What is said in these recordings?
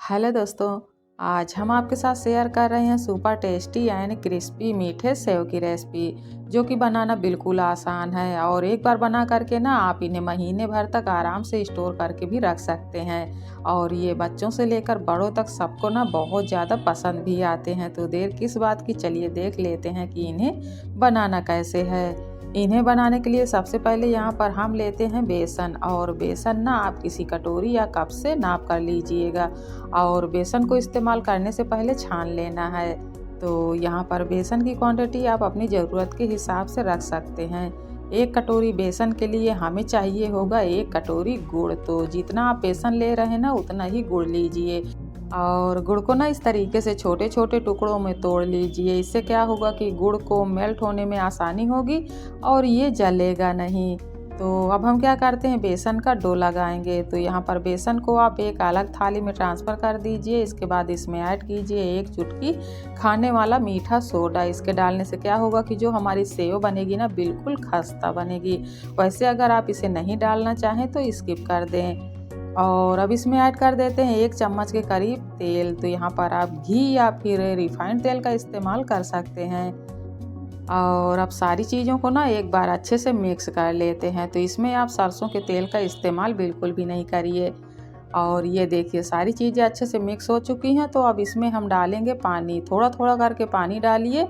Hello दोस्तों, आज हम आपके साथ शेयर कर रहे हैं सुपर टेस्टी एंड क्रिस्पी मीठे सेव की रेसिपी, जो कि बनाना बिल्कुल आसान है। और एक बार बना करके ना आप इन्हें महीने भर तक आराम से स्टोर करके भी रख सकते हैं। और ये बच्चों से लेकर बड़ों तक सबको ना बहुत ज़्यादा पसंद भी आते हैं। तो देर किस बात की, चलिए देख लेते हैं कि इन्हें बनाना कैसे है। इन्हें बनाने के लिए सबसे पहले यहाँ पर हम लेते हैं बेसन। और बेसन ना आप किसी कटोरी या कप से नाप कर लीजिएगा। और बेसन को इस्तेमाल करने से पहले छान लेना है। तो यहाँ पर बेसन की क्वांटिटी आप अपनी ज़रूरत के हिसाब से रख सकते हैं। एक कटोरी बेसन के लिए हमें चाहिए होगा एक कटोरी गुड़। तो जितना आप बेसन ले रहे हैं ना उतना ही गुड़ लीजिए। और गुड़ को ना इस तरीके से छोटे छोटे टुकड़ों में तोड़ लीजिए। इससे क्या होगा कि गुड़ को मेल्ट होने में आसानी होगी और ये जलेगा नहीं। तो अब हम क्या करते हैं, बेसन का डो लगाएंगे। तो यहाँ पर बेसन को आप एक अलग थाली में ट्रांसफ़र कर दीजिए। इसके बाद इसमें ऐड कीजिए एक चुटकी खाने वाला मीठा सोडा। इसके डालने से क्या होगा कि जो हमारी सेव बनेगी ना बिल्कुल खस्ता बनेगी। वैसे अगर आप इसे नहीं डालना चाहें तो स्किप कर दें। और अब इसमें ऐड कर देते हैं एक चम्मच के करीब तेल। तो यहाँ पर आप घी या फिर रिफाइंड तेल का इस्तेमाल कर सकते हैं। और अब सारी चीज़ों को ना एक बार अच्छे से मिक्स कर लेते हैं। तो इसमें आप सरसों के तेल का इस्तेमाल बिल्कुल भी नहीं करिए। और ये देखिए सारी चीज़ें अच्छे से मिक्स हो चुकी हैं। तो अब इसमें हम डालेंगे पानी, थोड़ा थोड़ा करके पानी डालिए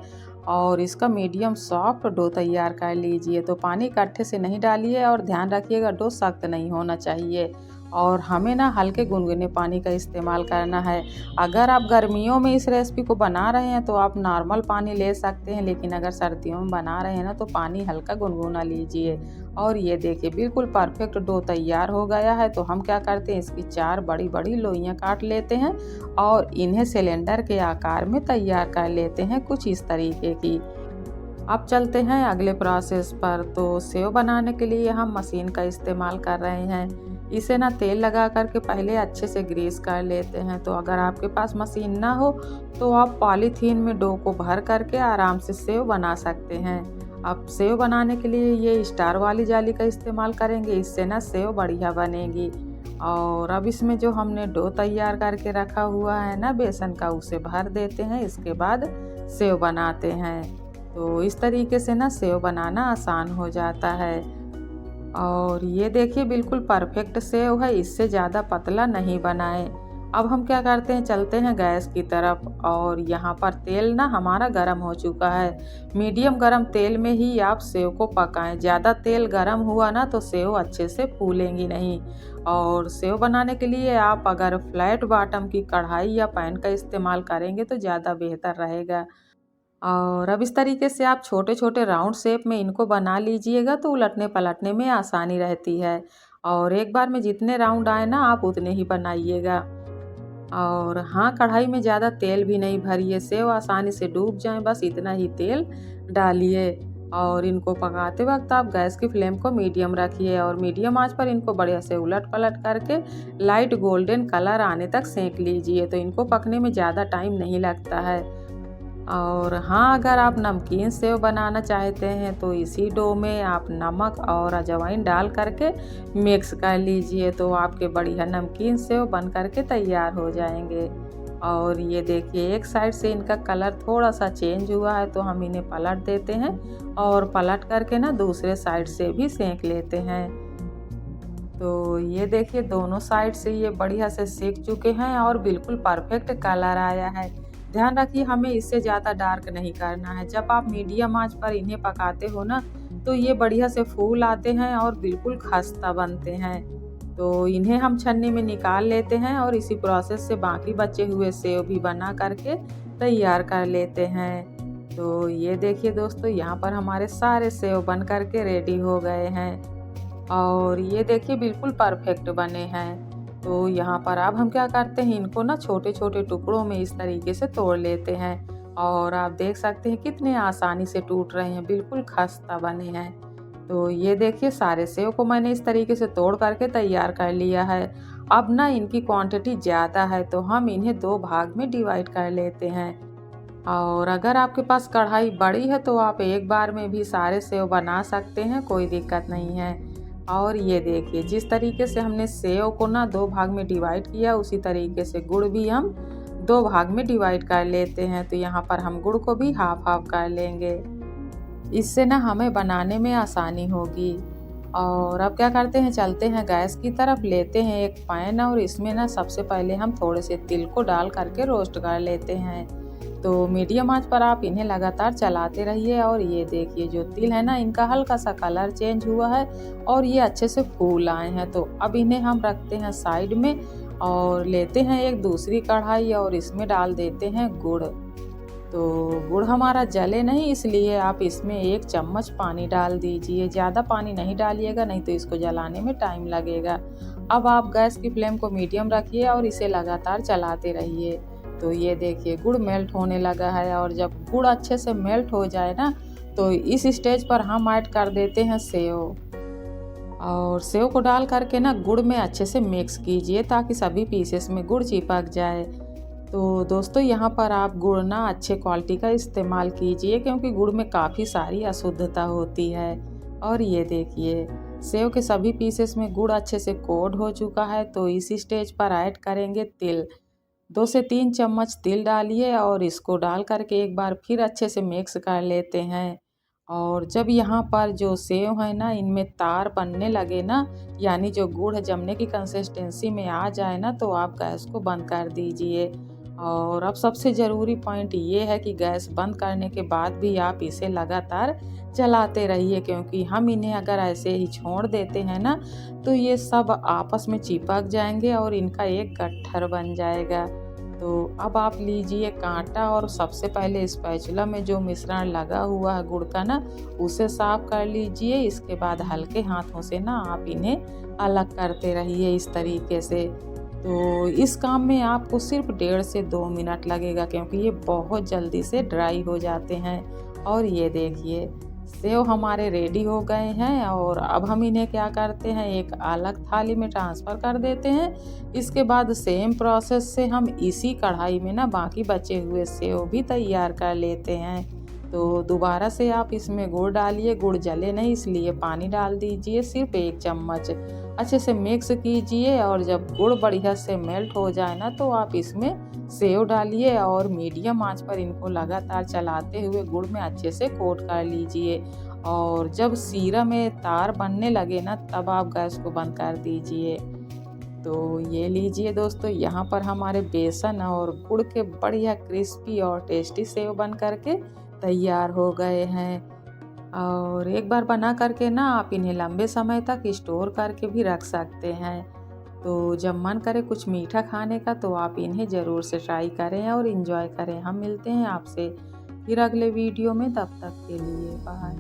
और इसका मीडियम सॉफ्ट डो तैयार कर लीजिए। तो पानी इकट्ठे से नहीं डालिए और ध्यान रखिएगा डो सख्त नहीं होना चाहिए। और हमें ना हल्के गुनगुने पानी का इस्तेमाल करना है। अगर आप गर्मियों में इस रेसिपी को बना रहे हैं तो आप नॉर्मल पानी ले सकते हैं, लेकिन अगर सर्दियों में बना रहे हैं ना तो पानी हल्का गुनगुना लीजिए। और ये देखिए बिल्कुल परफेक्ट डो तैयार हो गया है। तो हम क्या करते हैं, इसकी 4 बड़ी बड़ी लोइयाँ काट लेते हैं और इन्हें सिलेंडर के आकार में तैयार कर लेते हैं कुछ इस तरीके की। अब चलते हैं अगले प्रोसेस पर। तो सेव बनाने के लिए हम मशीन का इस्तेमाल कर रहे हैं। इसे ना तेल लगा करके पहले अच्छे से ग्रीस कर लेते हैं। तो अगर आपके पास मशीन ना हो तो आप पॉलीथीन में डो को भर करके आराम से सेव बना सकते हैं। अब सेव बनाने के लिए ये स्टार वाली जाली का इस्तेमाल करेंगे, इससे ना सेव बढ़िया बनेगी। और अब इसमें जो हमने डो तैयार करके रखा हुआ है ना बेसन का, उसे भर देते हैं। इसके बाद सेव बनाते हैं। तो इस तरीके से ना सेव बनाना आसान हो जाता है। और ये देखिए बिल्कुल परफेक्ट सेव है, इससे ज़्यादा पतला नहीं बनाएं। अब हम क्या करते हैं, चलते हैं गैस की तरफ। और यहाँ पर तेल ना हमारा गरम हो चुका है। मीडियम गरम तेल में ही आप सेव को पकाएं। ज़्यादा तेल गरम हुआ ना तो सेव अच्छे से फूलेंगी नहीं। और सेव बनाने के लिए आप अगर फ्लैट बॉटम की कढ़ाई या पैन का इस्तेमाल करेंगे तो ज़्यादा बेहतर रहेगा। और अब इस तरीके से आप छोटे छोटे राउंड शेप में इनको बना लीजिएगा तो उलटने पलटने में आसानी रहती है। और एक बार में जितने राउंड आए ना आप उतने ही बनाइएगा। और हाँ, कढ़ाई में ज़्यादा तेल भी नहीं भरिए, सेव आसानी से डूब जाएं, बस इतना ही तेल डालिए। और इनको पकाते वक्त आप गैस की फ्लेम को मीडियम रखिए और मीडियम आंच पर इनको बढ़िया से उलट पलट करके लाइट गोल्डन कलर आने तक सेंक लीजिए। तो इनको पकने में ज़्यादा टाइम नहीं लगता है। और हाँ, अगर आप नमकीन सेव बनाना चाहते हैं तो इसी डो में आप नमक और अजवाइन डाल करके मिक्स कर लीजिए। तो आपके बढ़िया नमकीन सेव बन करके तैयार हो जाएंगे। और ये देखिए एक साइड से इनका कलर थोड़ा सा चेंज हुआ है तो हम इन्हें पलट देते हैं और पलट करके ना दूसरे साइड से भी सेंक लेते हैं। तो ये देखिए दोनों साइड से ये बढ़िया से सेक चुके हैं और बिल्कुल परफेक्ट कलर आया है। ध्यान रखिए हमें इससे ज़्यादा डार्क नहीं करना है। जब आप मीडियम आंच पर इन्हें पकाते हो ना तो ये बढ़िया से फूल आते हैं और बिल्कुल खस्ता बनते हैं। तो इन्हें हम छन्नी में निकाल लेते हैं और इसी प्रोसेस से बाकी बचे हुए सेव भी बना करके तैयार कर लेते हैं। तो ये देखिए दोस्तों, यहाँ पर हमारे सारे सेव बन करके रेडी हो गए हैं। और ये देखिए बिल्कुल परफेक्ट बने हैं। तो यहाँ पर अब हम क्या करते हैं, इनको ना छोटे छोटे टुकड़ों में इस तरीके से तोड़ लेते हैं। और आप देख सकते हैं कितने आसानी से टूट रहे हैं, बिल्कुल खस्ता बने हैं। तो ये देखिए सारे सेव को मैंने इस तरीके से तोड़ करके तैयार कर लिया है। अब ना इनकी क्वांटिटी ज़्यादा है तो हम इन्हें 2 भाग में डिवाइड कर लेते हैं। और अगर आपके पास कढ़ाई बड़ी है तो आप एक बार में भी सारे सेव बना सकते हैं, कोई दिक्कत नहीं है। और ये देखिए जिस तरीके से हमने सेव को ना 2 भाग में डिवाइड किया, उसी तरीके से गुड़ भी हम 2 भाग में डिवाइड कर लेते हैं। तो यहाँ पर हम गुड़ को भी हाफ हाफ कर लेंगे, इससे ना हमें बनाने में आसानी होगी। और अब क्या करते हैं, चलते हैं गैस की तरफ, लेते हैं एक पैन और इसमें ना सबसे पहले हम थोड़े से तिल को डाल करके रोस्ट कर लेते हैं। तो मीडियम आंच पर आप इन्हें लगातार चलाते रहिए। और ये देखिए जो तिल है ना, इनका हल्का सा कलर चेंज हुआ है और ये अच्छे से फूल आए हैं। तो अब इन्हें हम रखते हैं साइड में और लेते हैं एक दूसरी कढ़ाई और इसमें डाल देते हैं गुड़। तो गुड़ हमारा जले नहीं, इसलिए आप इसमें 1 चम्मच पानी डाल दीजिए। ज़्यादा पानी नहीं डालिएगा, नहीं तो इसको जलाने में टाइम लगेगा। अब आप गैस की फ्लेम को मीडियम रखिए और इसे लगातार चलाते रहिए। तो ये देखिए गुड़ मेल्ट होने लगा है और जब गुड़ अच्छे से मेल्ट हो जाए ना, तो इस स्टेज पर हम ऐड कर देते हैं सेव। और सेव को डाल करके ना गुड़ में अच्छे से मिक्स कीजिए ताकि सभी पीसेस में गुड़ चिपक जाए। तो दोस्तों यहाँ पर आप गुड़ ना अच्छे क्वालिटी का इस्तेमाल कीजिए, क्योंकि गुड़ में काफ़ी सारी अशुद्धता होती है। और ये देखिए सेव के सभी पीसेस में गुड़ अच्छे से कोट हो चुका है। तो इस स्टेज पर ऐड करेंगे तिल। 2 से 3 चम्मच तिल डालिए और इसको डाल करके एक बार फिर अच्छे से मिक्स कर लेते हैं। और जब यहाँ पर जो सेव है ना, इनमें तार बनने लगे ना, यानी जो गुड़ जमने की कंसिस्टेंसी में आ जाए ना, तो आप गैस को बंद कर दीजिए। और अब सबसे ज़रूरी पॉइंट ये है कि गैस बंद करने के बाद भी आप इसे लगातार चलाते रहिए, क्योंकि हम इन्हें अगर ऐसे ही छोड़ देते हैं ना, तो ये सब आपस में चिपक जाएंगे और इनका एक गट्ठर बन जाएगा। तो अब आप लीजिए कांटा और सबसे पहले स्पैचुला में जो मिश्रण लगा हुआ है गुड़ का ना, उसे साफ कर लीजिए। इसके बाद हल्के हाथों से ना आप इन्हें अलग करते रहिए इस तरीके से। तो इस काम में आपको सिर्फ 1.5 से 2 मिनट लगेगा, क्योंकि ये बहुत जल्दी से ड्राई हो जाते हैं। और ये देखिए सेव हमारे रेडी हो गए हैं और अब हम इन्हें क्या करते हैं, एक अलग थाली में ट्रांसफ़र कर देते हैं। इसके बाद सेम प्रोसेस से हम इसी कढ़ाई में ना बाकी बचे हुए सेव भी तैयार कर लेते हैं। तो दोबारा से आप इसमें गुड़ डालिए, गुड़ जले नहीं इसलिए पानी डाल दीजिए सिर्फ 1 चम्मच। अच्छे से मिक्स कीजिए और जब गुड़ बढ़िया से मेल्ट हो जाए ना, तो आप इसमें सेव डालिए और मीडियम आंच पर इनको लगातार चलाते हुए गुड़ में अच्छे से कोट कर लीजिए। और जब सीरा में तार बनने लगे ना, तब आप गैस को बंद कर दीजिए। तो ये लीजिए दोस्तों, यहाँ पर हमारे बेसन और गुड़ के बढ़िया क्रिस्पी और टेस्टी सेव बन करके तैयार हो गए हैं। और एक बार बना करके ना आप इन्हें लंबे समय तक स्टोर करके भी रख सकते हैं। तो जब मन करे कुछ मीठा खाने का, तो आप इन्हें ज़रूर से ट्राई करें और इन्जॉय करें। हम मिलते हैं आपसे फिर अगले वीडियो में, तब तक के लिए बाय।